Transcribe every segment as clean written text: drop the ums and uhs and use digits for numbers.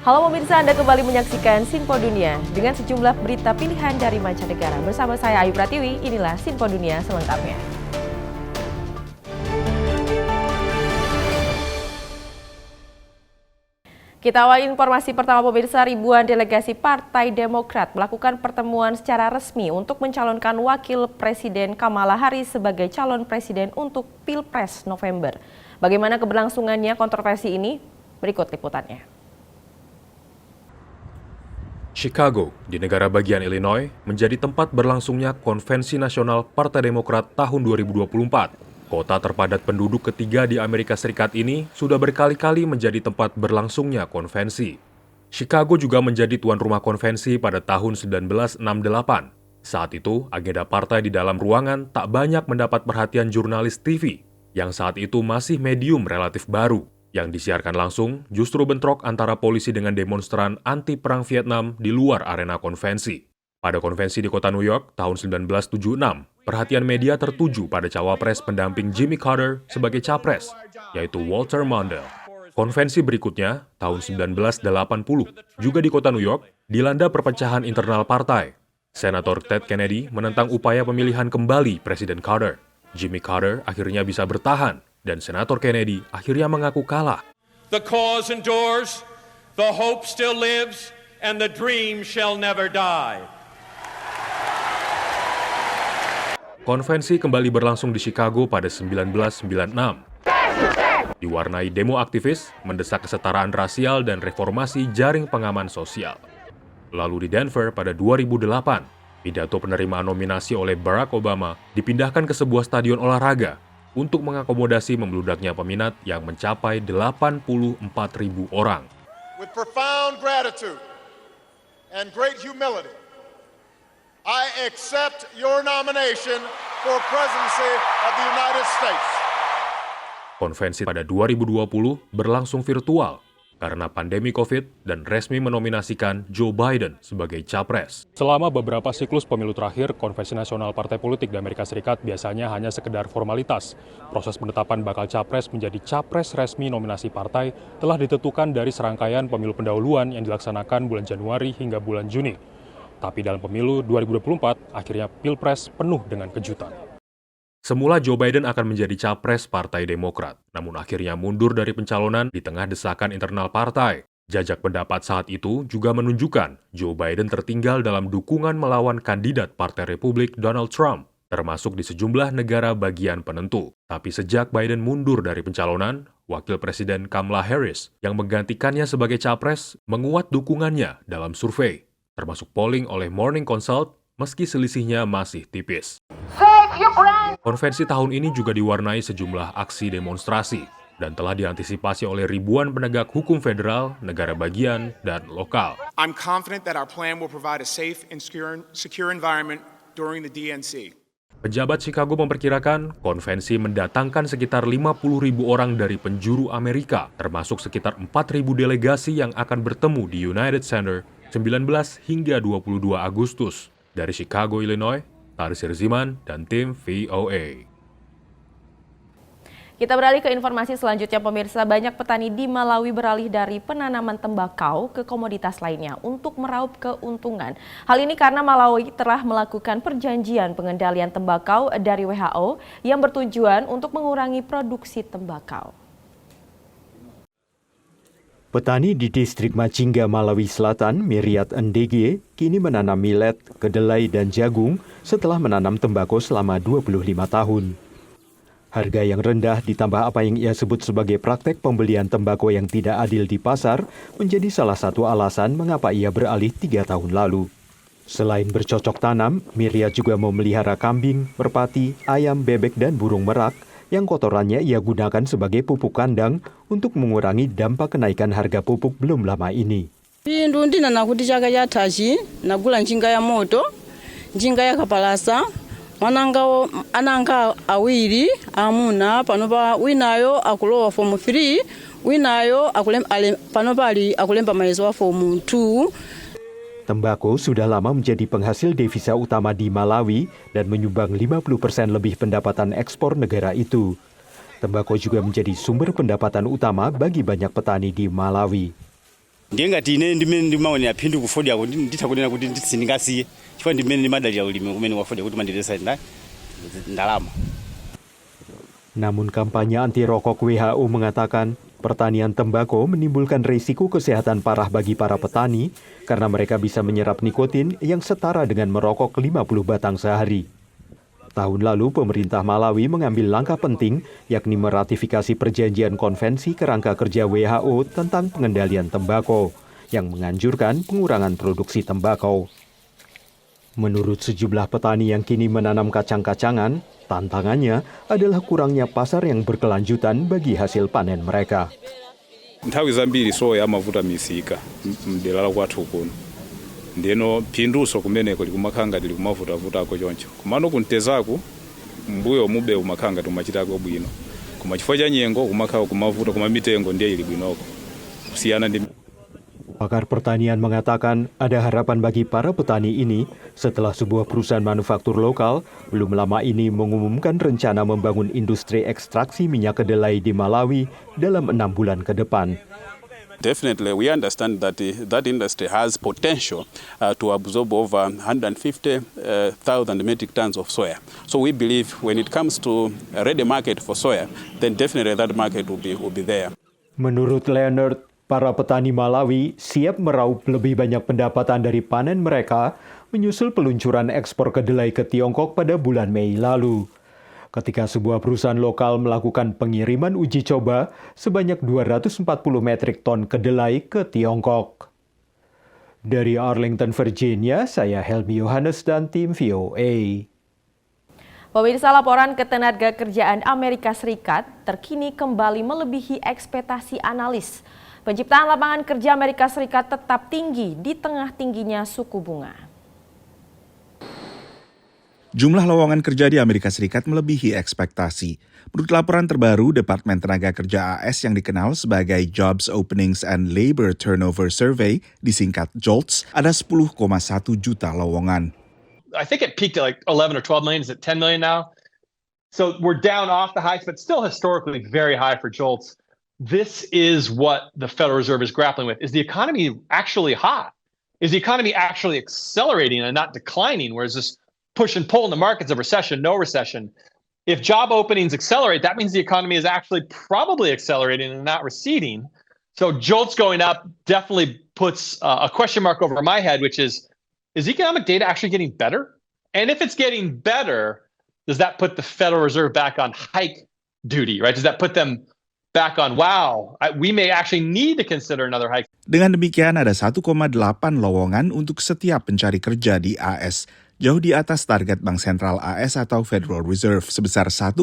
Halo pemirsa, Anda kembali menyaksikan Sinpo Dunia dengan sejumlah berita pilihan dari mancanegara. Bersama saya Ayu Pratiwi, inilah Sinpo Dunia selengkapnya. Kita awali informasi pertama pemirsa, ribuan delegasi Partai Demokrat melakukan pertemuan secara resmi untuk mencalonkan Wakil Presiden Kamala Harris sebagai calon presiden untuk Pilpres November. Bagaimana keberlangsungannya kontroversi ini? Berikut liputannya. Chicago, di negara bagian Illinois, menjadi tempat berlangsungnya Konvensi Nasional Partai Demokrat tahun 2024. Kota terpadat penduduk ketiga di Amerika Serikat ini sudah berkali-kali menjadi tempat berlangsungnya konvensi. Chicago juga menjadi tuan rumah konvensi pada tahun 1968. Saat itu, agenda partai di dalam ruangan tak banyak mendapat perhatian jurnalis TV, yang saat itu masih medium relatif baru. Yang disiarkan langsung justru bentrok antara polisi dengan demonstran anti-perang Vietnam di luar arena konvensi. Pada konvensi di kota New York tahun 1976, perhatian media tertuju pada cawapres pendamping Jimmy Carter sebagai capres, yaitu Walter Mondale. Konvensi berikutnya, tahun 1980, juga di kota New York, dilanda perpecahan internal partai. Senator Ted Kennedy menentang upaya pemilihan kembali Presiden Carter. Jimmy Carter akhirnya bisa bertahan, dan Senator Kennedy akhirnya mengaku kalah. The cause endures, the hope still lives, and the dream shall never die. Konvensi kembali berlangsung di Chicago pada 1996. Diwarnai demo aktivis, mendesak kesetaraan rasial dan reformasi jaring pengaman sosial. Lalu di Denver pada 2008, pidato penerimaan nominasi oleh Barack Obama dipindahkan ke sebuah stadion olahraga untuk mengakomodasi membeludaknya peminat yang mencapai 84.000 orang. With profound gratitude and great humility, I accept your nomination for presidency of the United States. Konvensi pada 2020 berlangsung virtual karena pandemi COVID dan resmi menominasikan Joe Biden sebagai capres. Selama beberapa siklus pemilu terakhir, Konvensi Nasional Partai Politik di Amerika Serikat biasanya hanya sekedar formalitas. Proses penetapan bakal capres menjadi capres resmi nominasi partai telah ditentukan dari serangkaian pemilu pendahuluan yang dilaksanakan bulan Januari hingga bulan Juni. Tapi dalam pemilu 2024, akhirnya Pilpres penuh dengan kejutan. Semula Joe Biden akan menjadi capres Partai Demokrat, namun akhirnya mundur dari pencalonan di tengah desakan internal partai. Jajak pendapat saat itu juga menunjukkan Joe Biden tertinggal dalam dukungan melawan kandidat Partai Republik Donald Trump, termasuk di sejumlah negara bagian penentu. Tapi sejak Biden mundur dari pencalonan, Wakil Presiden Kamala Harris yang menggantikannya sebagai capres menguat dukungannya dalam survei, termasuk polling oleh Morning Consult, meski selisihnya masih tipis. Konvensi tahun ini juga diwarnai sejumlah aksi demonstrasi dan telah diantisipasi oleh ribuan penegak hukum federal, negara bagian, dan lokal. I'm confident that our plan will provide a safe and secure environment during the DNC. Pejabat Chicago memperkirakan konvensi mendatangkan sekitar 50.000 orang dari penjuru Amerika, termasuk sekitar 4.000 delegasi yang akan bertemu di United Center 19 hingga 22 Agustus. Dari Chicago, Illinois, Taris Hirziman dan tim VOA. Kita beralih ke informasi selanjutnya pemirsa, banyak petani di Malawi beralih dari penanaman tembakau ke komoditas lainnya untuk meraup keuntungan. Hal ini karena Malawi telah melakukan perjanjian pengendalian tembakau dari WHO yang bertujuan untuk mengurangi produksi tembakau. Petani di distrik Machinga, Malawi Selatan, Miriat Ndege, kini menanam millet, kedelai, dan jagung setelah menanam tembakau selama 25 tahun. Harga yang rendah ditambah apa yang ia sebut sebagai praktek pembelian tembakau yang tidak adil di pasar menjadi salah satu alasan mengapa ia beralih 3 tahun lalu. Selain bercocok tanam, Miriat juga memelihara kambing, merpati, ayam, bebek, dan burung merak, yang kotorannya ia gunakan sebagai pupuk kandang untuk mengurangi dampak kenaikan harga pupuk belum lama ini. Pindu ndina nakuti chaka chathachi nagula njinga ya moto, njinga ya kapalasa, ananga awiri amuna panopa winayo akulowa form 3, winayo panopa akulemba mayezo form 2. Tembakau sudah lama menjadi penghasil devisa utama di Malawi dan menyumbang 50% lebih pendapatan ekspor negara itu. Tembakau juga menjadi sumber pendapatan utama bagi banyak petani di Malawi. Ngengati ine ndimene ndimaonera phindu ku Ford yako nditha kunena kuti ndisindingasiye chifukwa ndimene ndimadalira ulimi kumene wa Ford kuti mandidesa ndalama. Namun kampanye anti rokok WHO mengatakan pertanian tembakau menimbulkan risiko kesehatan parah bagi para petani karena mereka bisa menyerap nikotin yang setara dengan merokok 50 batang sehari. Tahun lalu, pemerintah Malawi mengambil langkah penting, yakni meratifikasi perjanjian konvensi kerangka kerja WHO tentang pengendalian tembakau, yang menganjurkan pengurangan produksi tembakau. Menurut sejumlah petani yang kini menanam kacang-kacangan, tantangannya adalah kurangnya pasar yang berkelanjutan bagi hasil panen mereka. Nthawi zambiri soya amavuta misika mdera la kwathu kuno. Ndeno phinduso kumeneko likumakhanga likumavutavutako choncho. Kumano kuntezaku mbuyo mube umakhanga tumachitako bwino. Koma chifukwa cha nyengo kumakhawa kumavuta kuma mitengo ndiye ili bwinoko. Kusiyana ndi Pakar pertanian mengatakan ada harapan bagi para petani ini setelah sebuah perusahaan manufaktur lokal belum lama ini mengumumkan rencana membangun industri ekstraksi minyak kedelai di Malawi dalam 6 bulan ke depan. Definitely, we understand that that industry has potential to absorb over 150,000 metric tons of soya. So we believe when it comes to a ready market for soya, then definitely that market will be there. Menurut Leonard, para petani Malawi siap meraup lebih banyak pendapatan dari panen mereka menyusul peluncuran ekspor kedelai ke Tiongkok pada bulan Mei lalu. Ketika sebuah perusahaan lokal melakukan pengiriman uji coba sebanyak 240 metrik ton kedelai ke Tiongkok. Dari Arlington, Virginia, saya Helmi Yohanes dan tim VOA. Pemirsa, laporan Ketenagakerjaan Amerika Serikat terkini kembali melebihi ekspektasi analis. Penciptaan lapangan kerja Amerika Serikat tetap tinggi di tengah tingginya suku bunga. Jumlah lowongan kerja di Amerika Serikat melebihi ekspektasi. Menurut laporan terbaru Departemen Tenaga Kerja AS yang dikenal sebagai Jobs Openings and Labor Turnover Survey, disingkat JOLTS, ada 10,1 juta lowongan. I think it peaked at like 11 or 12 million. Is it 10 million now? So we're down off the heights, but still historically very high for JOLTS. This is what the Federal Reserve is grappling with. Is the economy actually hot? Is the economy actually accelerating and not declining? Whereas this push and pull in the markets of recession, no recession. If job openings accelerate, that means the economy is actually probably accelerating and not receding. So JOLTS going up definitely puts a question mark over my head, which is economic data actually getting better? And if it's getting better, does that put the Federal Reserve back on hike duty, right? Does that put them back on, wow, we may actually need to consider another hike? Dengan demikian ada 1,8 lowongan untuk setiap pencari kerja di AS. Jauh di atas target Bank Sentral AS atau Federal Reserve sebesar 1,2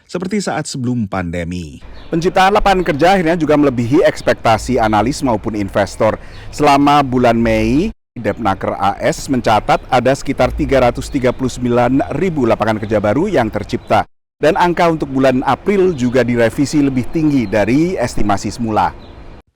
seperti saat sebelum pandemi. Penciptaan lapangan kerja akhirnya juga melebihi ekspektasi analis maupun investor. Selama bulan Mei, Depnaker AS mencatat ada sekitar 339.000 lapangan kerja baru yang tercipta. Dan angka untuk bulan April juga direvisi lebih tinggi dari estimasi semula.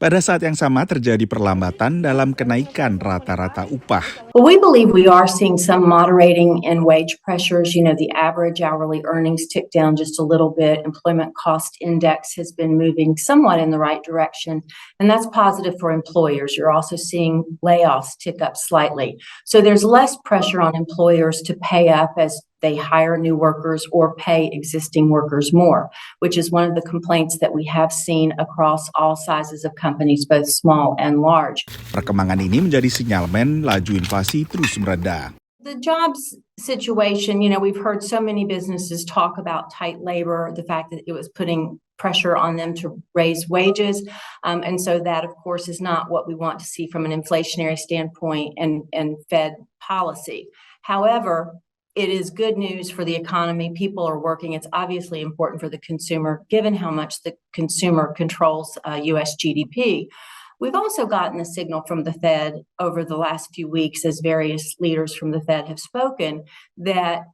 Pada saat yang sama terjadi perlambatan dalam kenaikan rata-rata upah. Well, we believe we are seeing some moderating in wage pressures. You know, the average hourly earnings ticked down just a little bit. Employment cost index has been moving somewhat in the right direction, and that's positive for employers. You're also seeing layoffs tick up slightly. So there's less pressure on employers to pay up as they hire new workers or pay existing workers more, which is one of the complaints that we have seen across all sizes of companies, both small and large. Perkembangan ini menjadi sinyalmen laju inflasi terus mereda. The jobs situation, you know, we've heard so many businesses talk about tight labor, the fact that it was putting pressure on them to raise wages. And so that, of course, is not what we want to see from an inflationary standpoint and Fed policy. However, it is good news for the economy. People are working. It's obviously important for the consumer, given how much the consumer controls U.S. GDP. We've also gotten a signal from the Fed over the last few weeks, as various leaders from the Fed have spoken, that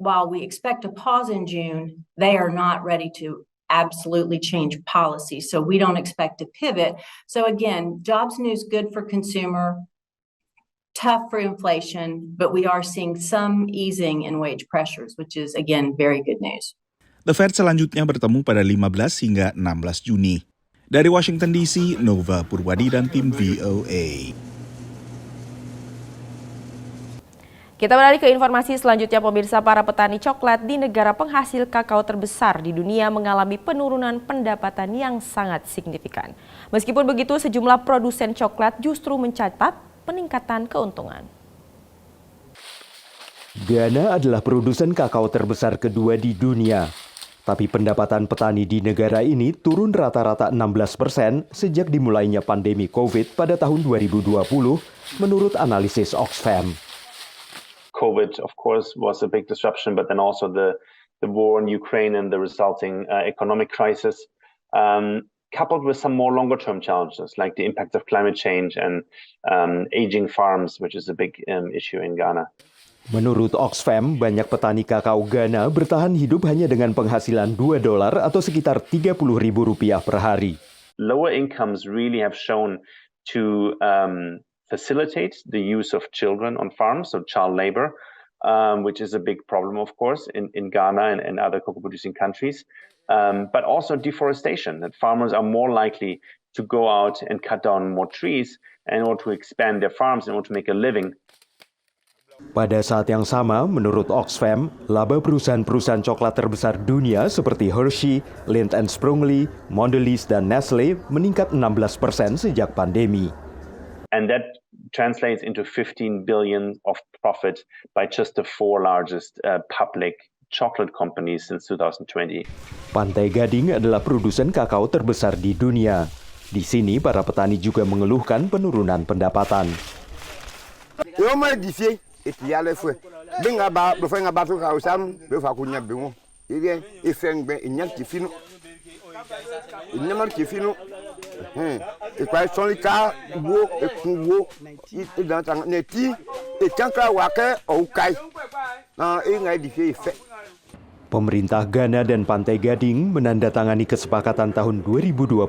while we expect a pause in June, they are not ready to absolutely change policy. So we don't expect to pivot. So again, jobs news good for consumer, tough for inflation, but we are seeing some easing in wage pressures, which is, again, very good news. The Fed selanjutnya bertemu pada 15 hingga 16 Juni. Dari Washington DC, Nova Purwadi dan tim VOA. Kita beralih ke informasi selanjutnya, pemirsa. Para petani coklat di negara penghasil kakao terbesar di dunia mengalami penurunan pendapatan yang sangat signifikan. Meskipun begitu, sejumlah produsen coklat justru mencatat peningkatan keuntungan. Ghana adalah produsen kakao terbesar kedua di dunia. Tapi pendapatan petani di negara ini turun rata-rata 16% sejak dimulainya pandemi COVID pada tahun 2020, menurut analisis Oxfam. COVID, of course, was a big disruption, but then also the war in Ukraine and the resulting economic crisis, coupled with some more longer-term challenges, like the impact of climate change and aging farms, which is a big issue in Ghana. Menurut Oxfam, banyak petani kakao Ghana bertahan hidup hanya dengan penghasilan $2 atau sekitar Rp30.000 per hari. Lower incomes really have shown to facilitate the use of children on farms, so child labor, which is a big problem, of course, in Ghana and other cocoa-producing countries, but also deforestation, that farmers are more likely to go out and cut down more trees in order to expand their farms, in order to make a living. Pada saat yang sama, menurut Oxfam, laba perusahaan-perusahaan coklat terbesar dunia seperti Hershey, Lindt & Sprungly, Mondelez, dan Nestle meningkat 16% sejak pandemi. And that translates into 15 billion of profit by just the four largest public chocolate companies since 2020. Pantai Gading adalah produsen kakao terbesar di dunia. Di sini, para petani juga mengeluhkan penurunan pendapatan. Pemerintah Ghana dan Pantai Gading menandatangani kesepakatan tahun 2021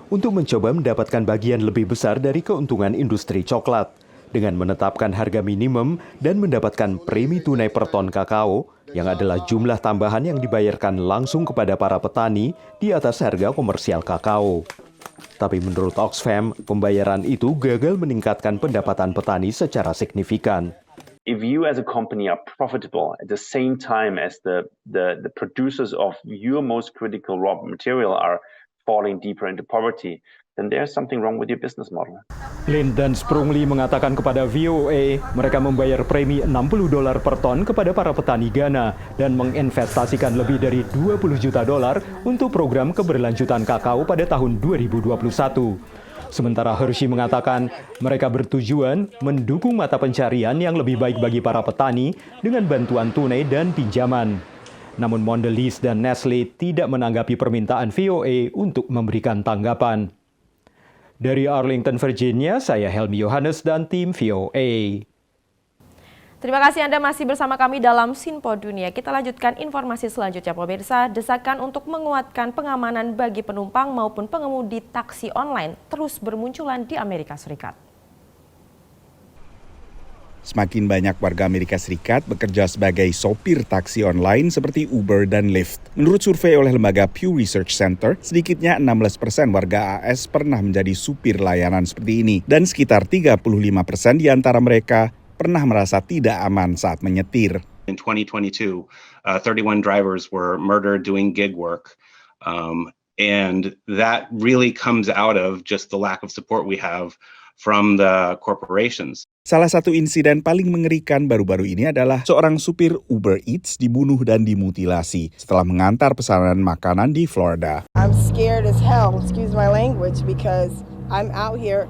untuk mencoba mendapatkan bagian lebih besar dari keuntungan industri coklat dengan menetapkan harga minimum dan mendapatkan premi tunai per ton kakao yang adalah jumlah tambahan yang dibayarkan langsung kepada para petani di atas harga komersial kakao. Tapi menurut Oxfam, pembayaran itu gagal meningkatkan pendapatan petani secara signifikan. If you as a company are profitable at the same time as the producers of your most critical raw material are falling deeper into poverty, then there's something wrong with your business model. Lindt dan Sprungly mengatakan kepada VOA mereka membayar premi $60 per ton kepada para petani Ghana dan menginvestasikan lebih dari $20 juta untuk program keberlanjutan kakao pada tahun 2021. Sementara Hershey mengatakan mereka bertujuan mendukung mata pencarian yang lebih baik bagi para petani dengan bantuan tunai dan pinjaman. Namun Mondelez dan Nestle tidak menanggapi permintaan VOA untuk memberikan tanggapan. Dari Arlington, Virginia, saya Helmi Yohanes dan tim VOA. Terima kasih Anda masih bersama kami dalam Sinpo Dunia. Kita lanjutkan informasi selanjutnya, pemirsa. Desakan untuk menguatkan pengamanan bagi penumpang maupun pengemudi taksi online terus bermunculan di Amerika Serikat. Semakin banyak warga Amerika Serikat bekerja sebagai sopir taksi online seperti Uber dan Lyft. Menurut survei oleh lembaga Pew Research Center, sedikitnya 16% warga AS pernah menjadi supir layanan seperti ini. Dan sekitar 35% di antara mereka pernah merasa tidak aman saat menyetir. In 2022, 31 drivers were murdered doing gig work. And that really comes out of just the lack of support we have from the corporations. Salah satu insiden paling mengerikan baru-baru ini adalah seorang supir Uber Eats dibunuh dan dimutilasi setelah mengantar pesanan makanan di Florida. I'm scared as hell, excuse my language, because I'm out here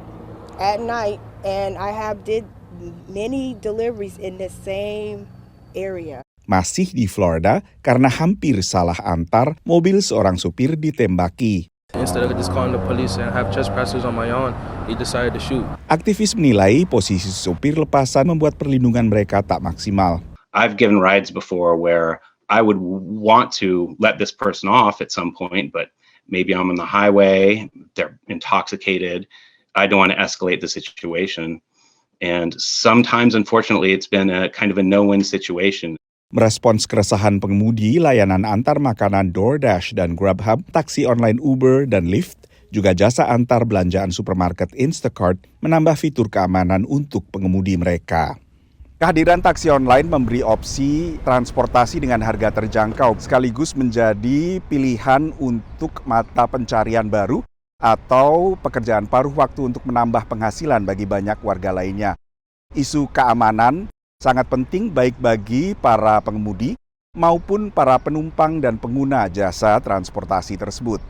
at night and I did many deliveries in the same area. Masih di Florida karena hampir salah antar, mobil seorang supir ditembaki. Instead of just calling the police and have trespassers on my own, he decided to shoot. Aktivis menilai posisi supir lepasan membuat perlindungan mereka tak maksimal. I've given rides before where I would want to let this person off at some point, but maybe I'm on the highway, they're intoxicated, I don't want to escalate the situation. And sometimes, unfortunately, it's been a kind of a no-win situation. Merespons keresahan pengemudi layanan antar makanan DoorDash dan Grubhub, taksi online Uber dan Lyft juga jasa antar belanjaan supermarket Instacart menambah fitur keamanan untuk pengemudi mereka. Kehadiran taksi online memberi opsi transportasi dengan harga terjangkau sekaligus menjadi pilihan untuk mata pencarian baru atau pekerjaan paruh waktu untuk menambah penghasilan bagi banyak warga lainnya. Isu keamanan sangat penting baik bagi para pengemudi maupun para penumpang dan pengguna jasa transportasi tersebut.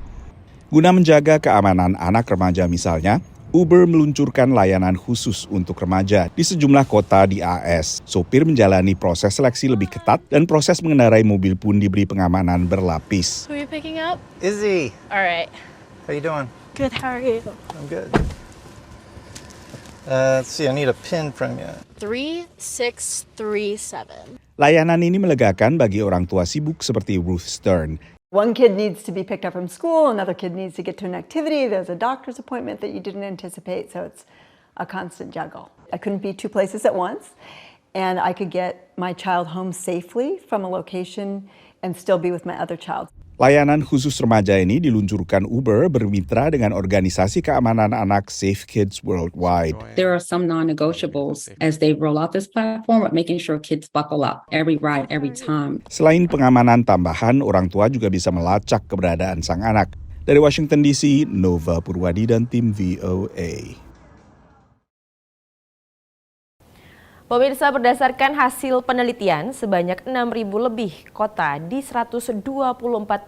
Guna menjaga keamanan anak remaja misalnya, Uber meluncurkan layanan khusus untuk remaja di sejumlah kota di AS. Sopir menjalani proses seleksi lebih ketat dan proses mengendarai mobil pun diberi pengamanan berlapis. Who are you picking up? Izzy. All right. How you doing? Good, how are you? I'm good. Let's see, I need a pin from you. 3637. Layanan ini melegakan bagi orang tua sibuk seperti Ruth Stern. One kid needs to be picked up from school, another kid needs to get to an activity, there's a doctor's appointment that you didn't anticipate, so it's a constant juggle. I couldn't be two places at once, and I could get my child home safely from a location and still be with my other child. Layanan khusus remaja ini diluncurkan Uber bermitra dengan organisasi keamanan anak Safe Kids Worldwide. There are some non-negotiables as they roll out this platform, but making sure kids buckle up every ride, every time. Selain pengamanan tambahan, orang tua juga bisa melacak keberadaan sang anak. Dari Washington DC, Nova Purwadi dan tim VOA. Pemirsa, berdasarkan hasil penelitian, sebanyak 6.000 lebih kota di 124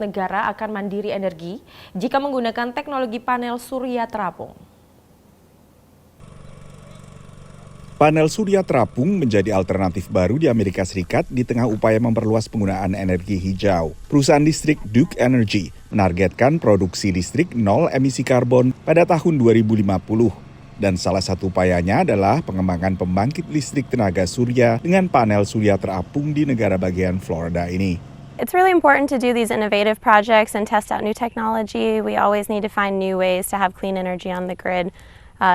negara akan mandiri energi jika menggunakan teknologi panel surya terapung. Panel surya terapung menjadi alternatif baru di Amerika Serikat di tengah upaya memperluas penggunaan energi hijau. Perusahaan listrik Duke Energy menargetkan produksi listrik nol emisi karbon pada tahun 2050. Dan salah satu upayanya adalah pengembangan pembangkit listrik tenaga surya dengan panel surya terapung di negara bagian Florida ini. It's really important to do these innovative projects and test out new technology. We always need to find new ways to have clean energy on the grid,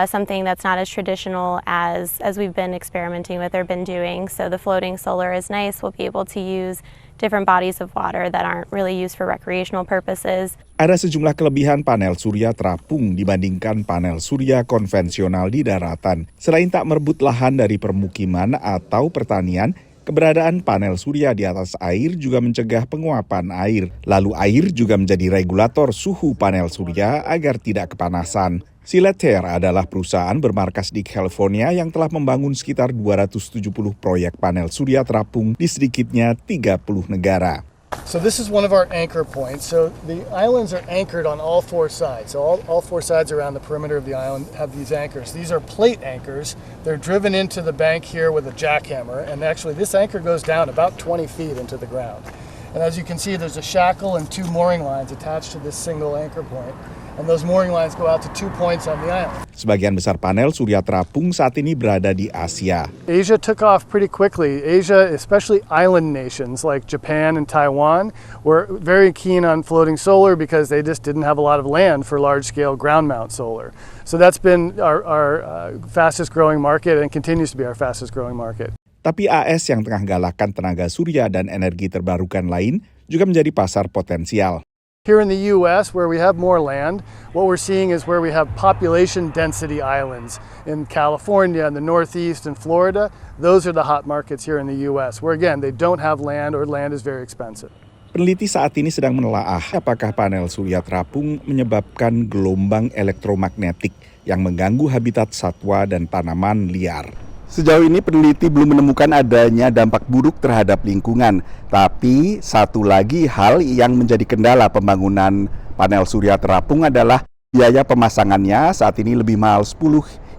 something that's not as traditional as we've been experimenting with or been doing. So the floating solar is nice. We'll be able to use different bodies of water that aren't really used for recreational purposes. Ada sejumlah kelebihan panel surya terapung dibandingkan panel surya konvensional di daratan. Selain tak merebut lahan dari permukiman atau pertanian, keberadaan panel surya di atas air juga mencegah penguapan air. Lalu air juga menjadi regulator suhu panel surya agar tidak kepanasan. Sileter adalah perusahaan bermarkas di California yang telah membangun sekitar 270 proyek panel surya terapung di sedikitnya 30 negara. So this is one of our anchor points. So the islands are anchored on all four sides. So all four sides around the perimeter of the island have these anchors. These are plate anchors. They're driven into the bank here with a jackhammer. And actually this anchor goes down about 20 feet into the ground. And as you can see, there's a shackle and two mooring lines attached to this single anchor point. And those mooring lines go out to 2 points on the island. Sebagian besar panel surya terapung saat ini berada di Asia. Asia took off pretty quickly. Asia, especially island nations like Japan and Taiwan, were very keen on floating solar because they just didn't have a lot of land for large-scale ground mount solar. So that's been our fastest growing market and continues to be our fastest growing market. Tapi AS yang tengah galakkan tenaga surya dan energi terbarukan lain juga menjadi pasar potensial. Here in the U.S., where we have more land, what we're seeing is where we have population density islands. In California, in the Northeast, and Florida, those are the hot markets here in the U.S., where again, they don't have land or land is very expensive. Peneliti saat ini sedang menelaah apakah panel surya terapung menyebabkan gelombang elektromagnetik yang mengganggu habitat satwa dan tanaman liar. Sejauh ini peneliti belum menemukan adanya dampak buruk terhadap lingkungan. Tapi satu lagi hal yang menjadi kendala pembangunan panel surya terapung adalah biaya pemasangannya saat ini lebih mahal 10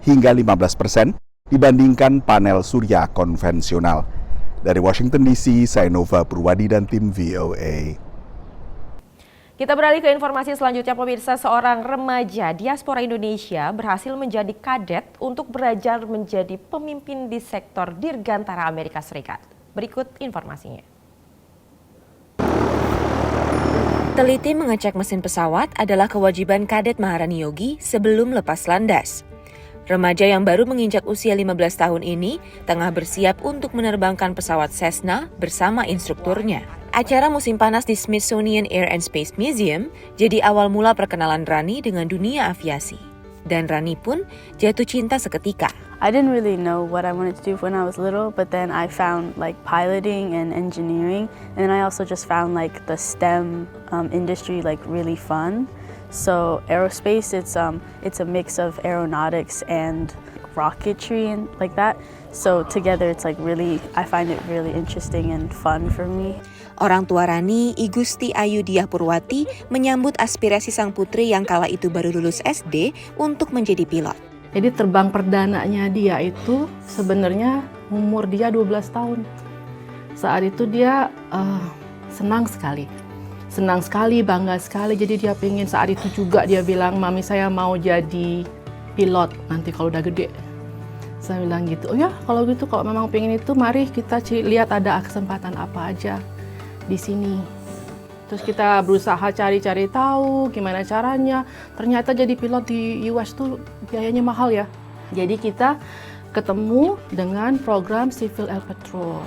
hingga 15% dibandingkan panel surya konvensional. Dari Washington DC, saya Nova Purwadi dan tim VOA. Kita beralih ke informasi selanjutnya, pemirsa. Seorang remaja diaspora Indonesia berhasil menjadi kadet untuk belajar menjadi pemimpin di sektor dirgantara Amerika Serikat. Berikut informasinya. Teliti mengecek mesin pesawat adalah kewajiban kadet Maharani Yogi sebelum lepas landas. Remaja yang baru menginjak usia 15 tahun ini tengah bersiap untuk menerbangkan pesawat Cessna bersama instrukturnya. Acara musim panas di Smithsonian Air and Space Museum jadi awal mula perkenalan Rani dengan dunia aviasi. Dan Rani pun jatuh cinta seketika. I didn't really know what I wanted to do when I was little, but then I found like piloting and engineering, and then I also just found like the STEM industry like really fun. So aerospace, it's a mix of aeronautics and rocketry and like that. So together it's like really, I find it really interesting and fun for me. Orang tua Rani, I Gusti Ayu Diah Purwati, menyambut aspirasi sang putri yang kala itu baru lulus SD untuk menjadi pilot. Jadi terbang perdananya dia itu sebenarnya umur dia 12 tahun. Saat itu dia senang sekali, bangga sekali. Jadi dia pengen saat itu juga dia bilang, mami saya mau jadi pilot nanti kalau udah gede. Saya bilang gitu, oh ya kalau gitu kalau memang pengen itu mari kita lihat ada kesempatan apa aja di sini. Terus kita berusaha cari-cari tahu gimana caranya. Ternyata jadi pilot di US tuh biayanya mahal ya. Jadi kita ketemu dengan program Civil Air Patrol.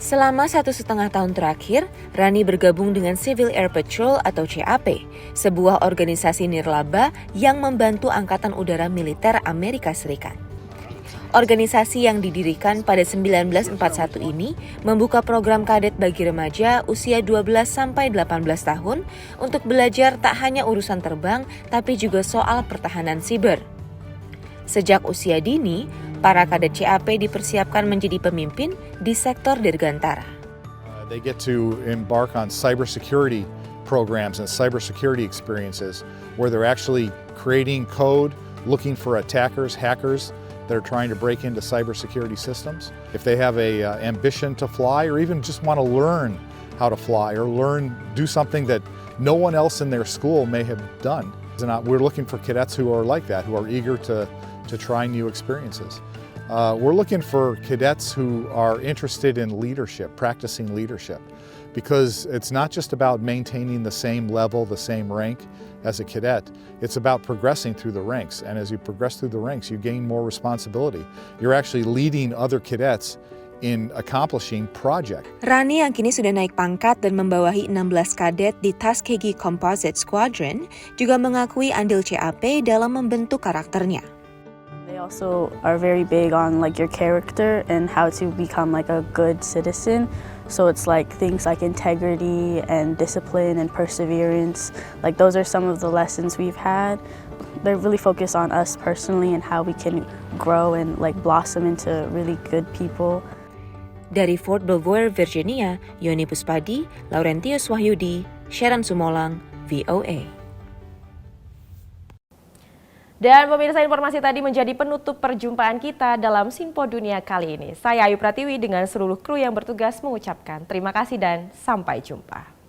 Selama 1,5 tahun terakhir, Rani bergabung dengan Civil Air Patrol atau CAP, sebuah organisasi nirlaba yang membantu Angkatan Udara Militer Amerika Serikat. Organisasi yang didirikan pada 1941 ini membuka program kadet bagi remaja usia 12-18 tahun untuk belajar tak hanya urusan terbang, tapi juga soal pertahanan siber. Sejak usia dini, para kadet CAP dipersiapkan menjadi pemimpin di sektor dirgantara. They get to embark on cybersecurity programs and cybersecurity experiences where they're actually creating code, looking for attackers, hackers that are trying to break into cybersecurity systems. If they have a ambition to fly or even just want to learn how to fly or do something that no one else in their school may have done. We're looking for cadets who are like that, who are eager to try new experiences. We're looking for cadets who are interested in leadership, practicing leadership, because it's not just about maintaining the same level, the same rank as a cadet. It's about progressing through the ranks, and as you progress through the ranks, you gain more responsibility. You're actually leading other cadets in accomplishing project. Rani yang kini sudah naik pangkat dan membawahi 16 kadet di Tuskegee Composite Squadron juga mengakui andil CAP dalam membentuk karakternya. They also are very big on like your character and how to become like a good citizen. So it's like things like integrity and discipline and perseverance. Like those are some of the lessons we've had. They're really focused on us personally and how we can grow and like blossom into really good people. Dari Fort Belvoir, Virginia, Yoni Puspadi, Laurentius Wahyudi, Sharon Sumolang, VOA. Dan pemirsa, informasi tadi menjadi penutup perjumpaan kita dalam Sinpo Dunia kali ini. Saya Ayu Pratiwi dengan seluruh kru yang bertugas mengucapkan terima kasih dan sampai jumpa.